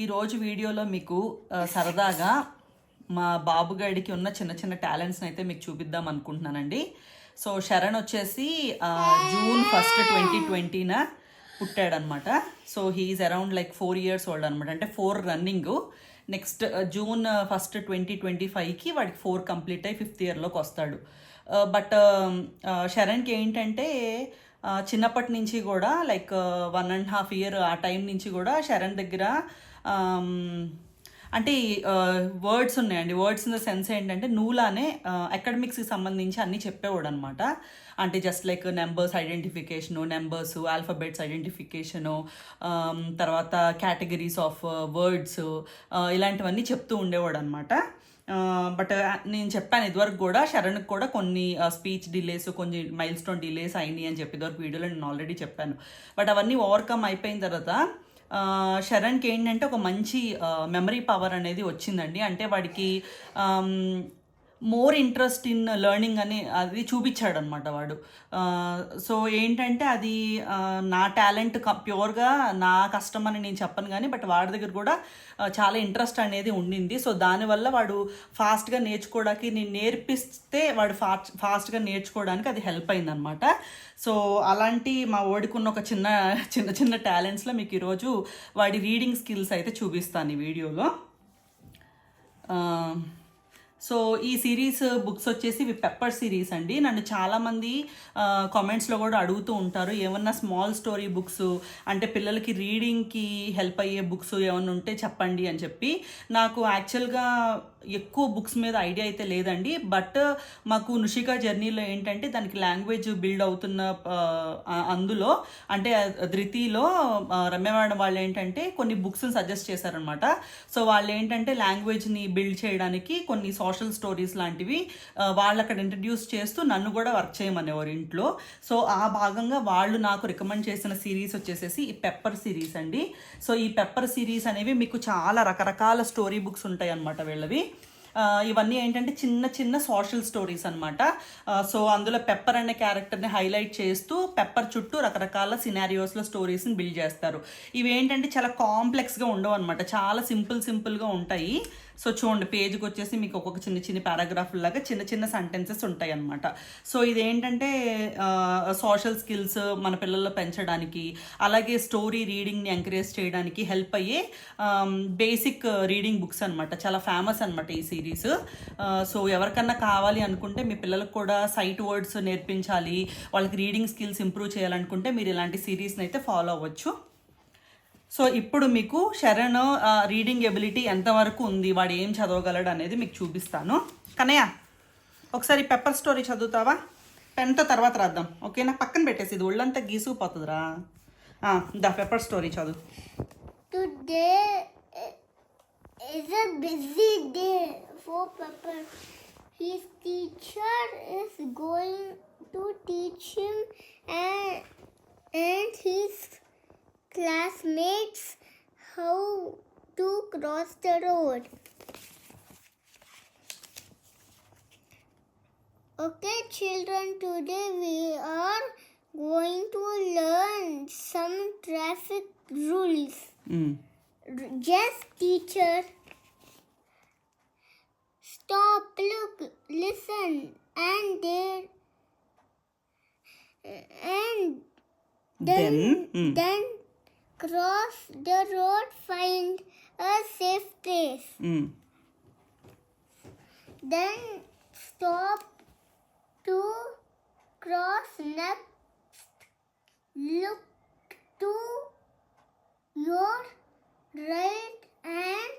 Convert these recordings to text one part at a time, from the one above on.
ఈరోజు వీడియోలో మీకు సరదాగా మా బాబుగాడికి ఉన్న చిన్న చిన్న టాలెంట్స్ని అయితే మీకు చూపిద్దాం అనుకుంటున్నానండి. సో శరణ్ వచ్చేసి June 1, 2020 పుట్టాడనమాట. So he is around like 4 years old అనమాట. అంటే 4 రన్నింగ్. నెక్స్ట్ June 1, 2025కి వాడికి 4 కంప్లీట్ అయ్యి 5th ఇయర్లోకి వస్తాడు. బట్ శరణ్కి ఏంటంటే చిన్నప్పటి నుంచి కూడా లైక్ 1.5 year ఆ టైం నుంచి కూడా శరణ్ దగ్గర అంటే వర్డ్స్ ఉన్నాయండి. వర్డ్స్ ఇన్ ద సెన్స్ ఏంటంటే నూలానే అకాడమిక్స్కి సంబంధించి అన్నీ చెప్పేవాడు అనమాట. అంటే just like numbers identification, numbers alphabets identification, తర్వాత కేటగిరీస్ ఆఫ్ వర్డ్స్, ఇలాంటివన్నీ చెప్తూ ఉండేవాడు అనమాట. బట్ నేను చెప్పాను ఇదివరకు కూడా శరణ్కి కూడా కొన్ని స్పీచ్ డిలేస్, కొన్ని మైల్ స్టోన్ డిలేస్ అయినాయి అని చెప్పి ఇదివరకు వీడియోలో నేను ఆల్రెడీ చెప్పాను. బట్ అవన్నీ ఓవర్కమ్ అయిపోయిన తర్వాత శరణ్కి ఏంటంటే ఒక మంచి మెమరీ పవర్ అనేది వచ్చిందండి. అంటే వాడికి మోర్ ఇంట్రెస్ట్ ఇన్ లెర్నింగ్ అని అది చూపించాడు అనమాట వాడు. సో ఏంటంటే అది నా టాలెంట్ ప్యూర్గా నా కష్టం అని నేను చెప్పను కానీ బట్ వాడి దగ్గర కూడా చాలా ఇంట్రెస్ట్ అనేది ఉండింది. సో దానివల్ల వాడు ఫాస్ట్గా నేర్చుకోవడానికి నేను నేర్పిస్తే వాడు ఫాస్ట్గా నేర్చుకోవడానికి అది హెల్ప్ అయిందనమాట. సో అలాంటి మా ఓడికున్న ఒక చిన్న చిన్న చిన్న టాలెంట్స్లో మీకు ఈరోజు వాడి రీడింగ్ స్కిల్స్ అయితే చూపిస్తాను ఈ వీడియోలో. సో ఈ సిరీస్ బుక్స్ వచ్చేసి ఇవి పెప్పర్ సిరీస్ అండి. నన్ను చాలామంది కామెంట్స్లో కూడా అడుగుతూ ఉంటారు ఏమన్నా స్మాల్ స్టోరీ బుక్స్ అంటే పిల్లలకి రీడింగ్కి హెల్ప్ అయ్యే బుక్స్ ఏమన్నా ఉంటే చెప్పండి అని చెప్పి. నాకు యాక్చువల్గా ఎక్కువ బుక్స్ మీద ఐడియా అయితే లేదండి. బట్ మాకు నుషికా జర్నీలో ఏంటంటే దానికి లాంగ్వేజ్ బిల్డ్ అవుతున్న అందులో అంటే ధృతిలో రమ్య మేడం వాళ్ళు ఏంటంటే కొన్ని బుక్స్ని సజెస్ట్ చేశారనమాట. సో వాళ్ళు ఏంటంటే లాంగ్వేజ్ని బిల్డ్ చేయడానికి కొన్ని సోషల్ స్టోరీస్ లాంటివి వాళ్ళు అక్కడ ఇంట్రడ్యూస్ చేస్తూ నన్ను కూడా వర్క్ చేయమనేవారు ఇంట్లో. సో ఆ భాగంగా వాళ్ళు నాకు రికమెండ్ చేసిన సిరీస్ వచ్చేసేసి ఈ పెప్పర్ సిరీస్ అండి. సో ఈ పెప్పర్ సిరీస్ అనేవి మీకు చాలా రకరకాల స్టోరీ బుక్స్ ఉంటాయి అన్నమాట వీళ్ళవి. ఇవన్నీ ఏంటంటే చిన్న చిన్న సోషల్ స్టోరీస్ అనమాట. సో అందులో పెప్పర్ అనే క్యారెక్టర్ని హైలైట్ చేస్తూ పెప్పర్ చుట్టూ రకరకాల సినారియోస్లో స్టోరీస్ని బిల్డ్ చేస్తారు. ఇవి ఏంటంటే చాలా కాంప్లెక్స్గా ఉండవు అనమాట, చాలా సింపుల్గా ఉంటాయి. సో చూడండి పేజ్కి వచ్చేసి మీకు ఒక్కొక్క చిన్న చిన్న పారాగ్రాఫ్ లాగా చిన్న చిన్న సెంటెన్సెస్ ఉంటాయి అనమాట. సో ఇదేంటంటే సోషల్ స్కిల్స్ మన పిల్లల్లో పెంచడానికి అలాగే స్టోరీ రీడింగ్ని ఎంకరేజ్ చేయడానికి హెల్ప్ అయ్యే బేసిక్ రీడింగ్ బుక్స్ అనమాట. చాలా ఫేమస్ అనమాట ఈ సిరీస్. సో ఎవరికన్నా కావాలి అనుకుంటే మీ పిల్లలకు కూడా సైట్ వర్డ్స్ నేర్పించాలి, వాళ్ళకి రీడింగ్ స్కిల్స్ ఇంప్రూవ్ చేయాలనుకుంటే మీరు ఇలాంటి సిరీస్ని అయితే ఫాలో అవ్వచ్చు. సో ఇప్పుడు మీకు శరణ్ రీడింగ్ ఎబిలిటీ ఎంతవరకు ఉంది, వాడు ఏం చదవగలడు అనేది మీకు చూపిస్తాను. కన్నయ్య ఒకసారి పెప్పర్ స్టోరీ చదువుతావా? పెన్తో తర్వాత రాద్దాం, ఓకేనా? పక్కన పెట్టేసి ఇది ఒళ్ళంతా గీసుకుపోతుందిరా. ద పెప్పర్ స్టోరీ చదువు. Today is a busy day for Pepper. His teacher is going to teach him and his classmates how to cross the road. Okay, children, today we are going to learn some traffic rules. Yes, teacher. Stop, look, listen, and then cross the road, find a safe place. Then stop to cross next. Look to your right and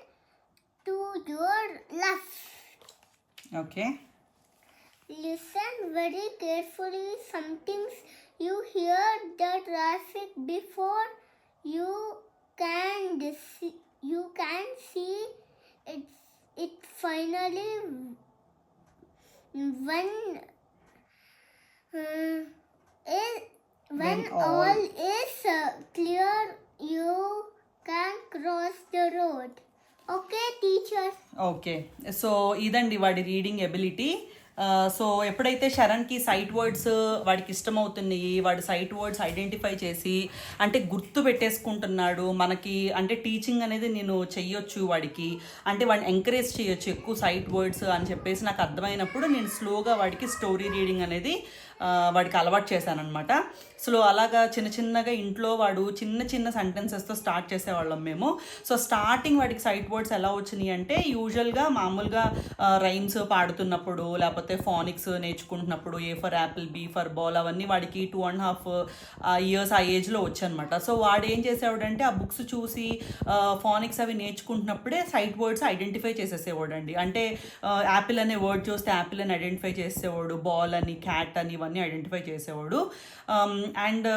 to your left. Okay. Listen very carefully. Sometimes you hear the traffic before you can see it finally when all is clear you can cross the road. Okay, teacher. Okay, so ఇదండి వాడి reading ability. So ఎప్పుడైతే శరణ్కి site words వాడికి ఇష్టమవుతున్నాయి, వాడు site words identify చేసి అంటే గుర్తు పెట్టేసుకుంటున్నాడు, మనకి అంటే టీచింగ్ అనేది నేను చెయ్యొచ్చు వాడికి, అంటే వాడిని ఎంకరేజ్ చేయొచ్చు ఎక్కువ సైట్ వర్డ్స్ అని చెప్పేసి నాకు అర్థమైనప్పుడు నేను స్లోగా వాడికి స్టోరీ రీడింగ్ అనేది వాడికి అలవాటు చేశానమాట. సో అలాగా చిన్న చిన్నగా ఇంట్లో వాడు చిన్న చిన్న సెంటెన్సెస్తో స్టార్ట్ చేసేవాళ్ళం మేము. సో స్టార్టింగ్ వాడికి సైట్ వర్డ్స్ ఎలా వచ్చినాయి అంటే యూజువల్గా మామూలుగా రైమ్స్ పాడుతున్నప్పుడు లేకపోతే ఫానిక్స్ నేర్చుకుంటున్నప్పుడు A for apple, B for ball అవన్నీ వాడికి 2.5 years ఆ ఏజ్లో వచ్చానమాట. సో వాడు ఏం చేసేవాడంటే ఆ బుక్స్ చూసి ఫానిక్స్ అవి నేర్చుకుంటున్నప్పుడే సైట్ వర్డ్స్ ఐడెంటిఫై చేసేసేవాడు అండి. అంటే యాపిల్ అనే వర్డ్ చూస్తే యాపిల్ అని ఐడెంటిఫై చేసేవాడు, బాల్ అని, క్యాట్ అని ఇవన్నీ ఐడెంటిఫై చేసేవాడు. అండ్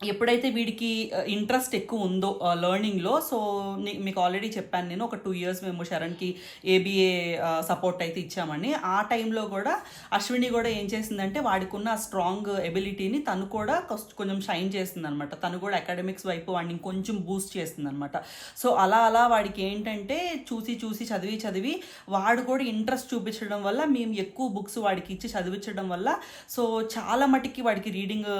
ఎప్పుడైతే వీడికి ఇంట్రెస్ట్ ఎక్కువ ఉందో లెర్నింగ్లో, సో మీకు ఆల్రెడీ చెప్పాను నేను ఒక 2 years మేము శరణ్కి ఏబిఏ సపోర్ట్ అయితే ఇచ్చామని. ఆ టైంలో కూడా అశ్విని కూడా ఏం చేసిందంటే వాడికున్న స్ట్రాంగ్ ఎబిలిటీని తను కూడా కొంచెం షైన్ చేస్తుంది అనమాట. తను కూడా అకాడమిక్స్ వైపు వాడిని కొంచెం బూస్ట్ చేస్తుంది అనమాట. సో అలా అలా వాడికి ఏంటంటే చూసి చూసి చదివి వాడు కూడా ఇంట్రెస్ట్ చూపించడం వల్ల మేము ఎక్కువ బుక్స్ వాడికి ఇచ్చి చదివించడం వల్ల సో చాలా మటుకి వాడికి రీడింగ్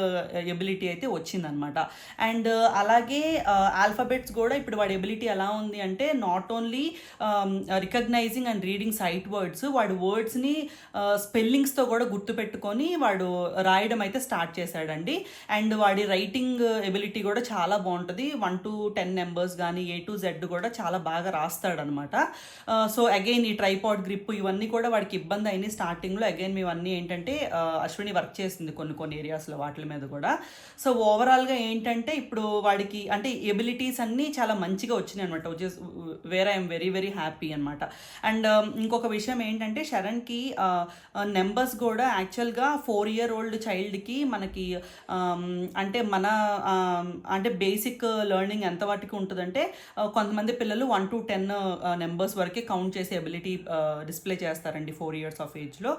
ఎబిలిటీ అయితే వచ్చింది అనమాట. అండ్ అలాగే ఆల్ఫాబెట్స్ కూడా ఇప్పుడు వాడి ఎబిలిటీ ఎలా ఉంది అంటే not only recognizing and reading sight words, వాడి వర్డ్స్ని స్పెల్లింగ్స్తో కూడా గుర్తుపెట్టుకొని వాడు రాయడం అయితే స్టార్ట్ చేశాడండి. అండ్ వాడి రైటింగ్ ఎబిలిటీ కూడా చాలా బాగుంటుంది. 1 to 10 నెంబర్స్ కానీ A to Z కూడా చాలా బాగా రాస్తాడనమాట. సో అగైన్ ఈ ట్రైపాడ్ గ్రిప్ ఇవన్నీ కూడా వాడికి ఇబ్బంది అయినాయి స్టార్టింగ్లో. అగైన్ మేమన్నీ ఏంటంటే అశ్విని వర్క్ చేసింది కొన్ని ఏరియాస్లో వాటి మీద కూడా. సో ఓవరాల్గా ఏంటంటే ఇప్పుడు వాడికి అంటే ఎబిలిటీస్ అన్నీ చాలా మంచిగా వచ్చినాయి అనమాట, which is where I'm very very happy అనమాట. అండ్ ఇంకొక విషయం ఏంటంటే శరణ్కి నెంబర్స్ కూడా యాక్చువల్గా 4-year-old చైల్డ్కి మనకి అంటే మన అంటే బేసిక్ లెర్నింగ్ ఎంత వాటికి ఉంటుందంటే కొంతమంది పిల్లలు 1 to 10 నెంబర్స్ వరకే కౌంట్ చేసే ఎబిలిటీ డిస్ప్లే చేస్తారండి 4 years of ఏజ్లో.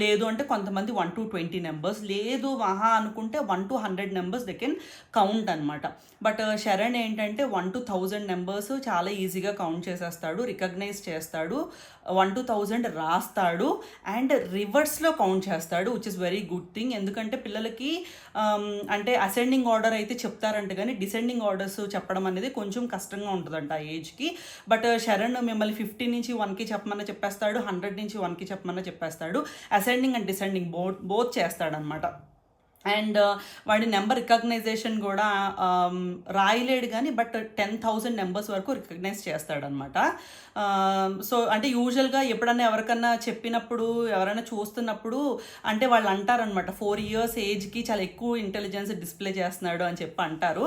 లేదు అంటే కొంతమంది 1 to 20 నెంబర్స్, లేదు మహా అనుకుంటే 1 to 100 numbers they can count అనమాట. బట్ శరణ్ ఏంటంటే 1 to 1000 నెంబర్స్ చాలా ఈజీగా కౌంట్ చేసేస్తాడు, రికగ్నైజ్ చేస్తాడు, 1 to 1000 రాస్తాడు అండ్ రివర్స్లో కౌంట్ చేస్తాడు, which is very good thing. ఎందుకంటే పిల్లలకి అంటే అసెండింగ్ ఆర్డర్ అయితే చెప్తారంట కానీ డిసెండింగ్ ఆర్డర్స్ చెప్పడం అనేది కొంచెం కష్టంగా ఉంటుందంట ఆ ఏజ్కి. బట్ శరణ్ మిమ్మల్ని 50 నుంచి 1కి చెప్పమన్నా చెప్పేస్తాడు, 100 నుంచి 1కి చెప్పమన్నా చెప్పేస్తాడు. అసెండింగ్ అండ్ డిసెండింగ్ బోత్ చేస్తాడనమాట. అండ్ వాడి నెంబర్ రికగ్నైజేషన్ కూడా రాయలేడు కానీ బట్ 10,000 నెంబర్స్ వరకు రికగ్నైజ్ చేస్తాడనమాట. సో అంటే యూజువల్గా ఎప్పుడన్నా ఎవరికన్నా చెప్పినప్పుడు ఎవరైనా చూస్తున్నప్పుడు అంటే వాళ్ళు అంటారనమాట 4 years ఏజ్కి చాలా ఎక్కువ ఇంటెలిజెన్స్ డిస్ప్లే చేస్తున్నాడు అని చెప్పి అంటారు.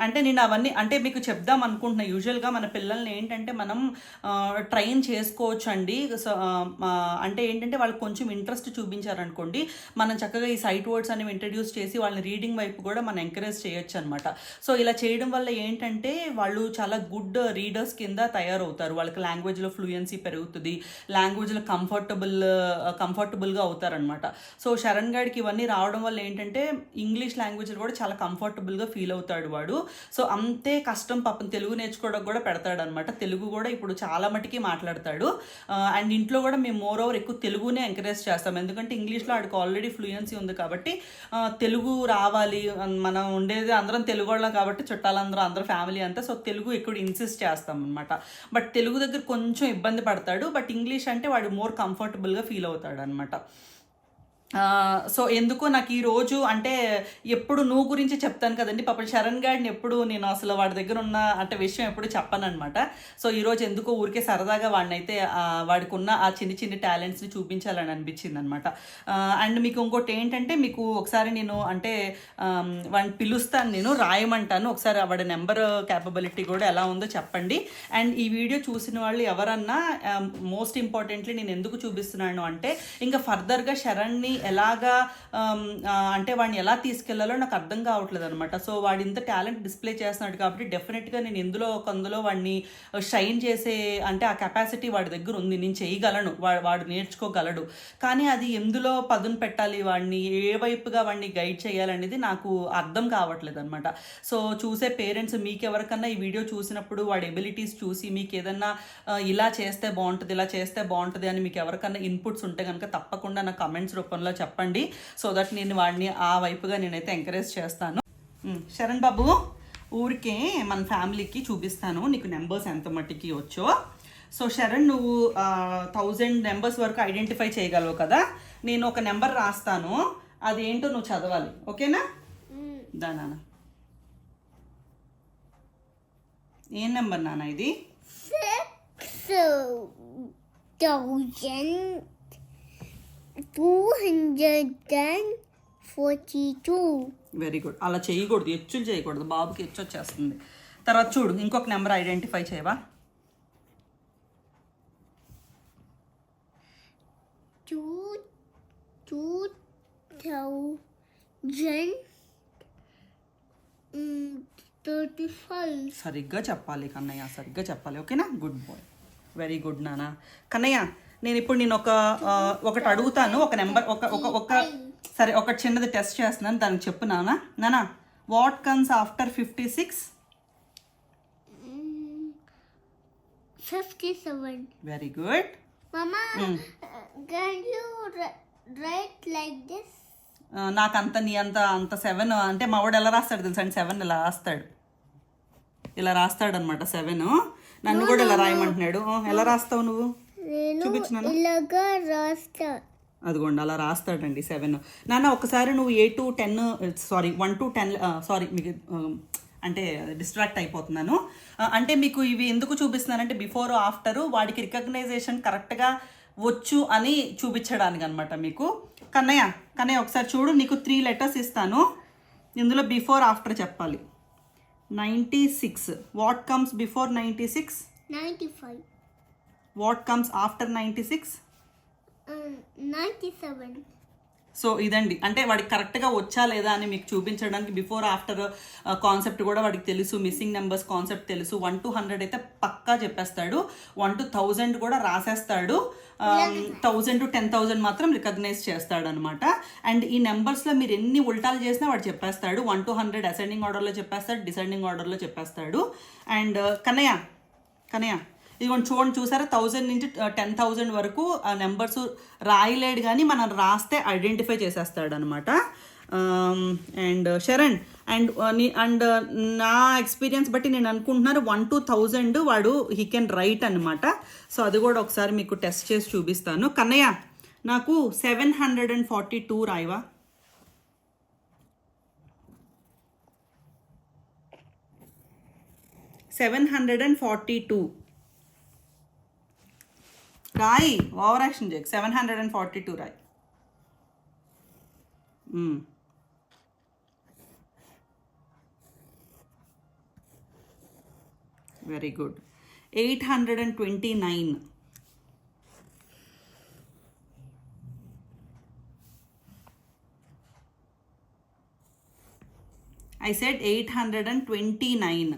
అంటే నేను అవన్నీ అంటే మీకు చెప్దాం అనుకుంటున్నా. యూజువల్గా మన పిల్లల్ని ఏంటంటే మనం ట్రైన్ చేసుకోవచ్చు అండి. సో అంటే ఏంటంటే వాళ్ళకి కొంచెం ఇంట్రెస్ట్ చూపించారనుకోండి, మనం చక్కగా ఈ సైట్ వర్డ్స్ అనేవి ఇంట్రడ్యూస్ చేసి వాళ్ళని రీడింగ్ వైపు కూడా మనం ఎంకరేజ్ చేయొచ్చు అనమాట. సో ఇలా చేయడం వల్ల ఏంటంటే వాళ్ళు చాలా గుడ్ రీడర్స్ కింద తయారవుతారు, వాళ్ళకి లాంగ్వేజ్లో ఫ్లూయెన్సీ పెరుగుతుంది, లాంగ్వేజ్లో కంఫర్టబుల్గా అవుతారనమాట. సో శరణ్ గాడికి ఇవన్నీ రావడం వల్ల ఏంటంటే ఇంగ్లీష్ లాంగ్వేజ్లో కూడా చాలా కంఫర్టబుల్గా ఫీల్ అవుతాడు వాడు. సో అంతే కష్టం పాపం తెలుగు నేర్చుకోవడం కూడా పెడతాడు అనమాట. తెలుగు కూడా ఇప్పుడు చాలా మటుకి మాట్లాడతాడు. అండ్ ఇంట్లో కూడా మేము మోర్ ఓవర్ ఎక్కువ తెలుగునే ఎంకరేజ్ చేస్తాం, ఎందుకంటే ఇంగ్లీష్లో ఆడికి ఆల్రెడీ ఫ్లూయెన్సీ ఉంది కాబట్టి తెలుగు రావాలి, మనం ఉండేది అందరం తెలుగు వాళ్ళం కాబట్టి చుట్టాలందరూ ఫ్యామిలీ అంతా, సో తెలుగు ఎక్కువ ఇన్సిస్ట్ చేస్తాం అనమాట. బట్ తెలుగు దగ్గర కొంచెం ఇబ్బంది పడతాడు, బట్ ఇంగ్లీష్ అంటే వాడు మోర్ కంఫర్టబుల్గా ఫీల్ అవుతాడు అనమాట. సో ఎందుకో నాకు ఈరోజు అంటే ఎప్పుడు నువ్వు గురించి చెప్తాను కదండి, పాప శరణ్ గాడిని ఎప్పుడు నేను అసలు వాడి దగ్గర ఉన్న అంటే విషయం ఎప్పుడు చెప్పను అనమాట. సో ఈరోజు ఎందుకో ఊరికే సరదాగా వాడినైతే వాడికి ఉన్న ఆ చిన్ని టాలెంట్స్ని చూపించాలని అనిపించింది అనమాట. అండ్ మీకు ఇంకోటి ఏంటంటే మీకు ఒకసారి నేను అంటే వాడిని పిలుస్తాను, నేను రాయమంటాను, ఒకసారి వాడి నెంబర్ క్యాపబిలిటీ కూడా ఎలా ఉందో చెప్పండి. అండ్ ఈ వీడియో చూసిన వాళ్ళు ఎవరన్నా మోస్ట్ ఇంపార్టెంట్లీ నేను ఎందుకు చూపిస్తున్నాను అంటే ఇంకా ఫర్దర్గా శరణ్ని ఎలాగా అంటే వాడిని ఎలా తీసుకెళ్లాలో నాకు అర్థం కావట్లేదు అనమాట. సో వాడు ఇంత టాలెంట్ డిస్ప్లే చేస్తున్నాడు కాబట్టి డెఫినెట్గా నేను అందులో వాడిని షైన్ చేసే అంటే ఆ కెపాసిటీ వాడి దగ్గర ఉంది, నేను చేయగలను, వాడు నేర్చుకోగలడు. కానీ అది ఎందులో పదును పెట్టాలి, వాడిని ఏ వైపుగా వాడిని గైడ్ చేయాలనేది నాకు అర్థం కావట్లేదు అనమాట. సో చూసే పేరెంట్స్ మీకు ఎవరికన్నా ఈ వీడియో చూసినప్పుడు వాడి ఎబిలిటీస్ చూసి మీకు ఏదన్నా ఇలా చేస్తే బాగుంటుంది, ఇలా చేస్తే బాగుంటుంది అని మీకు ఎవరికన్నా ఇన్పుట్స్ ఉంటే కనుక తప్పకుండా నా కమెంట్స్ రూపంలో చెప్పండి. సో దట్ నేను వాడిని ఆ వైపుగా నేనైతే ఎంకరేజ్ చేస్తాను. శరణ్ బాబు, ఊరికే మన ఫ్యామిలీకి చూపిస్తాను నీకు నెంబర్స్ ఎంత మట్టికి వచ్చో. సో శరణ్, నువ్వు 1000 నెంబర్స్ వరకు ఐడెంటిఫై చేయగలవు కదా. నేను ఒక నెంబర్ రాస్తాను, అదేంటో నువ్వు చదవాలి, ఓకేనా? దానా ఏం నెంబర్ నాన్న ఇది? 6,242. Very good. అలా చేయకూడదు, ఎచ్చులు చేయకూడదు, బాబుకి ఎచ్చు వచ్చేస్తుంది. తర్వాత చూడు, ఇంకొక నెంబర్ ఐడెంటిఫై చేయవా? 2035. సరిగ్గా చెప్పాలి కన్నయ్య, సరిగ్గా చెప్పాలి, ఓకేనా? గుడ్ బాయ్, వెరీ గుడ్ నాన్న. కన్నయ్య, నేను ఇప్పుడు ఒకటి అడుగుతాను, ఒక నెంబర్ ఒక సరే ఒక చిన్నది టెస్ట్ చేస్తున్నాను, దానికి చెప్పు నాన్న. నానా, what comes after 56? 57. Very good. Mama, can you write like this? నాకంత నీ అంత 7 అంటే మా వాడు ఎలా రాస్తాడు తెలుసా అండి? 7 ఇలా రాస్తాడు అనమాట 7. నన్ను కూడా ఇలా రాయమంటున్నాడు. ఎలా రాస్తావు నువ్వు? చూపించినాను, ఇలాగా రాస్తా. అదిగోండి అలా రాస్తాడండి 7. నాన్న ఒకసారి నువ్వు 1 to 10 సారీ మీకు అంటే డిస్ట్రాక్ట్ అయిపోతున్నాను. అంటే మీకు ఇవి ఎందుకు చూపిస్తున్నానంటే బిఫోర్ ఆఫ్టర్ వాడికి రికగ్నైజేషన్ కరెక్ట్గా వచ్చు అని చూపించడానికి అనమాట మీకు. కన్నయ్య ఒకసారి చూడు, నీకు 3 లెటర్స్ ఇస్తాను, ఇందులో బిఫోర్ ఆఫ్టర్ చెప్పాలి. 96. What comes before 96? 95. What comes after 96? 97. So ఇదండి, అంటే వాడికి కరెక్ట్గా వచ్చా లేదా అని మీకు చూపించడానికి బిఫోర్ ఆఫ్టర్ కాన్సెప్ట్ కూడా వాడికి తెలుసు, మిస్సింగ్ నెంబర్స్ కాన్సెప్ట్ తెలుసు. 1 to 100 అయితే పక్కా చెప్పేస్తాడు, 1 to 1000 కూడా రాసేస్తాడు, 1000 to 10,000 మాత్రం రికగ్నైజ్ చేస్తాడు అనమాట. అండ్ ఈ నెంబర్స్లో మీరు ఎన్ని ఉల్టాలు చేసినా వాడు చెప్పేస్తాడు. 1 to 100 అసెండింగ్ ఆర్డర్లో చెప్పేస్తాడు, డిసెండింగ్ ఆర్డర్లో చెప్పేస్తాడు. అండ్ కన్నయ్య ఇదిగోండి చూసారా, 1000 నుంచి 10,000 వరకు ఆ నెంబర్స్ రాయలేడు, కానీ మనం రాస్తే ఐడెంటిఫై చేసేస్తాడు అనమాట. అండ్ శరణ్ అండ్ నా ఎక్స్పీరియన్స్ బట్టి నేను అనుకుంటున్నాను 1 to 1000 వాడు హీ కెన్ రైట్ అనమాట. సో అది కూడా ఒకసారి మీకు టెస్ట్ చేసి చూపిస్తాను. కన్నయ్య, నాకు 742 రాయవా? 742 రాయి, ఓవర్ యాక్షన్ చేయకు. 742 రాయి. Very good. 829. I said 829.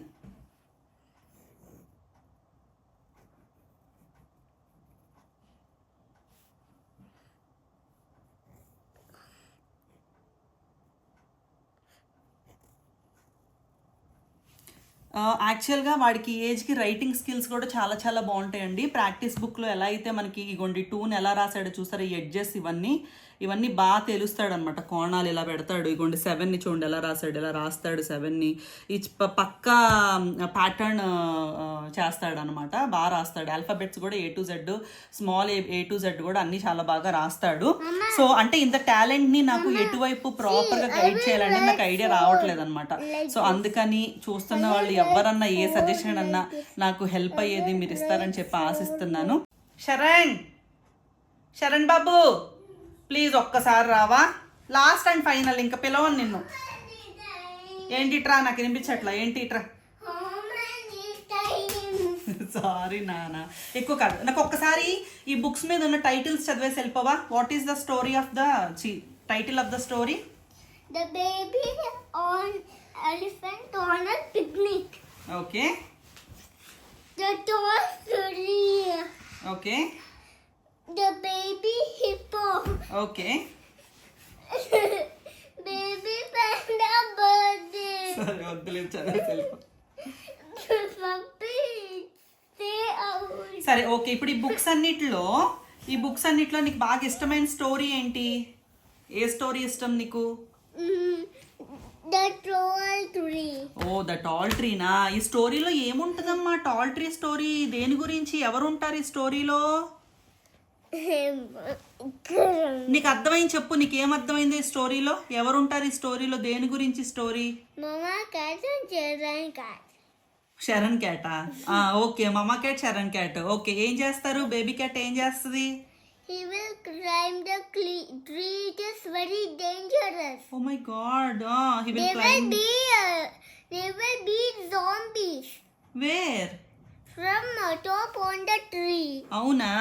యాక్చువల్గా వాడికి ఏజ్కి రైటింగ్ స్కిల్స్ కూడా చాలా చాలా బాగుంటాయండి. ప్రాక్టీస్ బుక్లో ఎలా అయితే మనకి ఇగోండి 2ని ఎలా రాశాడో చూసారా, ఈ ఎడ్జెస్ ఇవన్నీ బాగా తెలుస్తాడు అనమాట. కోణాలు ఇలా పెడతాడు. ఇగోండి 7ని చూడండి ఎలా రాశాడు, ఇలా రాస్తాడు 7ని. ఈ పక్కా ప్యాటర్న్ చేస్తాడు అనమాట, బాగా రాస్తాడు. ఆల్ఫాబెట్స్ కూడా A to Z, small A to Z కూడా అన్ని చాలా బాగా రాస్తాడు. సో అంటే ఇంత టాలెంట్ని నాకు ఎటువైపు ప్రాపర్గా గైడ్ చేయాలంటే నాకు ఐడియా రావట్లేదు అనమాట. సో అందుకని చూస్తున్న వాళ్ళు ఎవరన్నా ఏ సజెషన్ అన్నా నాకు హెల్ప్ అయ్యేది మీరు ఇస్తారని చెప్పి ఆశిస్తున్నాను. శరణ్ బాబు, ప్లీజ్ ఒక్కసారి రావా? లాస్ట్ అండ్ ఫైనల్, ఇంకా పిలవను నిన్ను. ఏంటి ఇట్రా, నాకు వినిపించట్లా. ఏంటి ఇట్రా, సారీ నానా, ఎక్కువ కాదు. నాకు ఒక్కసారి ఈ బుక్స్ మీద ఉన్న టైటిల్స్ చదివేసి వెళ్ళిపోవా? What is the story of the title of the story? The baby on elephant on a picnic. Okay The toy tree. Okay The baby hippo. Okay. Baby panda birthday. సరే వద్దులేదు, చదివేసి వెళ్ళిపో. Puppy stay out. సరే okay. ఇప్పుడు ఈ books అన్నిట్లో నీకు బాగా ఇష్టమైన స్టోరీ ఏంటి? ఏ స్టోరీ ఇష్టం నీకు? The toy tree. Oh the tall ట్రీనా. ఈ స్టోరీలో ఏముంటుందమ్మా? టాల్ ట్రీ స్టోరీ దేని గురించి? ఎవరు ఉంటారు ఈ స్టోరీలో? నీకు అర్థమైంది చెప్పు, నీకేం అర్థమైంది ఈ స్టోరీలో? ఎవరు ఉంటారు ఈ స్టోరీలో? దేని గురించి story? Mama cat and children cat. Sharan క్యాటా? Okay, mamma cat Sharan cat. Okay, ఏం చేస్తారు? బేబీ క్యాట్ ఏం చేస్తుంది? He will climb the tree. It is very dangerous. Oh my god, he will There climb. will be zombies where? from top on the tree. అవునా?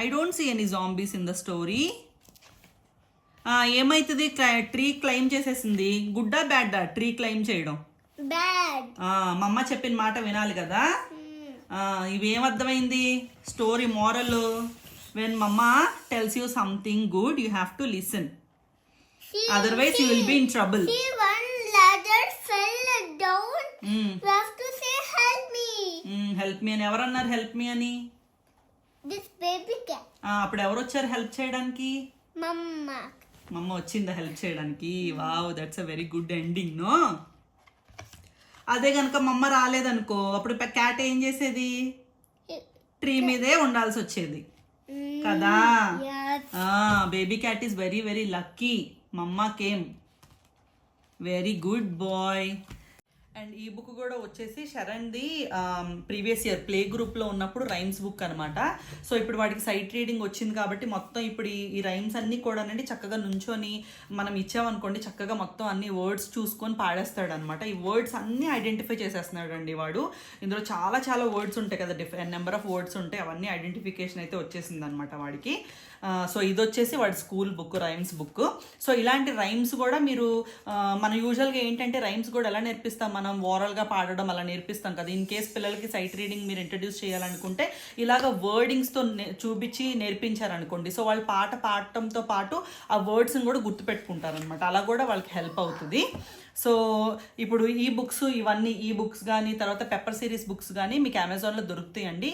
I don't see any zombies in the story. ఏమైతుంది? Tree climb చేసేసింది. గుడ్డా బ్యాడ్డా tree climb చేయడం? Bad. మా అమ్మ చెప్పిన మాట వినాలి కదా. ఇవేమర్థమైంది story moral? When mamma tells you something good you have to listen, otherwise you will be in trouble. See, one ladder fell down. You have to say help me. Help me అని ఎవరన్నారు? Help me అని This baby cat. అప్పుడు ఎవరు వచ్చారు help చేయడానికి? Mama. మమ్మ వచ్చిందా help చేయడానికి? Wow, that's a very good ending no. అదే కనుక మమ్మ రాలేదనుకో, అప్పుడు క్యాట్ ఏం చేసేది? ట్రీ మీదే ఉండాల్సి వచ్చేది కదా. Yes. Baby cat is very very lucky. Mamma came. Very good boy. And ఈ బుక్ కూడా వచ్చేసి శరణ్ది ప్రీవియస్ ఇయర్ ప్లే గ్రూప్లో ఉన్నప్పుడు రైమ్స్ బుక్ అనమాట. సో ఇప్పుడు వాడికి సైట్ రీడింగ్ వచ్చింది కాబట్టి మొత్తం ఇప్పుడు ఈ రైమ్స్ అన్నీ కూడానండి చక్కగా నుంచొని మనం ఇచ్చామనుకోండి, చక్కగా మొత్తం అన్ని వర్డ్స్ చూసుకొని పాడేస్తాడు అనమాట. ఈ వర్డ్స్ అన్నీ ఐడెంటిఫై చేసేస్తున్నాడు అండి వాడు. ఇందులో చాలా చాలా వర్డ్స్ ఉంటాయి కదా, నెంబర్ ఆఫ్ వర్డ్స్ ఉంటాయి, అవన్నీ ఐడెంటిఫికేషన్ అయితే వచ్చేసింది అనమాట వాడికి. సో ఇది వచ్చేసి వాడి school book, rhymes book. So ఇలాంటి రైమ్స్ కూడా మీరు మనం యూజువల్గా ఏంటంటే రైమ్స్ కూడా ఎలా నేర్పిస్తాం, మనం ఓరల్గా పాడడం అలా నేర్పిస్తాం కదా. ఇన్ కేస్ పిల్లలకి సైట్ రీడింగ్ మీరు ఇంట్రడ్యూస్ చేయాలనుకుంటే ఇలాగ వర్డింగ్స్తో చూపించి నేర్పించారనుకోండి, సో వాళ్ళు పాట పాడటంతో పాటు ఆ వర్డ్స్ని కూడా గుర్తుపెట్టుకుంటారనమాట. అలా కూడా వాళ్ళకి హెల్ప్ అవుతుంది. సో ఇప్పుడు ఈ బుక్స్ ఇవన్నీ, ఈ బుక్స్ కానీ తర్వాత పెప్పర్ సిరీస్ బుక్స్ కానీ మీకు అమెజాన్లో దొరుకుతాయండి.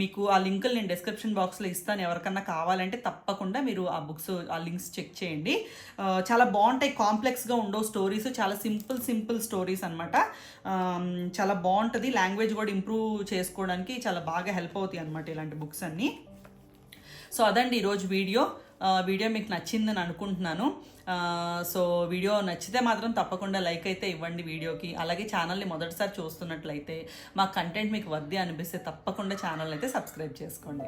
మీకు ఆ లింకులు నేను డిస్క్రిప్షన్ బాక్స్లో ఇస్తాను. ఎవరికన్నా కావాలంటే తప్పకుండా మీరు ఆ బుక్స్ ఆ లింక్స్ చెక్ చేయండి. చాలా బాగుంటాయి, కాంప్లెక్స్గా ఉండవు స్టోరీస్, చాలా సింపుల్ స్టోరీస్ అనమాట. చాలా బాగుంటుంది. లాంగ్వేజ్ కూడా ఇంప్రూవ్ చేసుకోవడానికి చాలా బాగా హెల్ప్ అవుతాయి అనమాట ఇలాంటి బుక్స్ అన్నీ. సో అదండి ఈరోజు వీడియో మీకు నచ్చిందని అనుకుంటున్నాను. సో వీడియో నచ్చితే మాత్రం తప్పకుండా లైక్ అయితే ఇవ్వండి వీడియోకి. అలాగే ఛానల్ని మొదటిసారి చూస్తున్నట్లయితే మా కంటెంట్ మీకు వద్దే అనిపిస్తే తప్పకుండా ఛానల్ అయితే సబ్స్క్రైబ్ చేసుకోండి.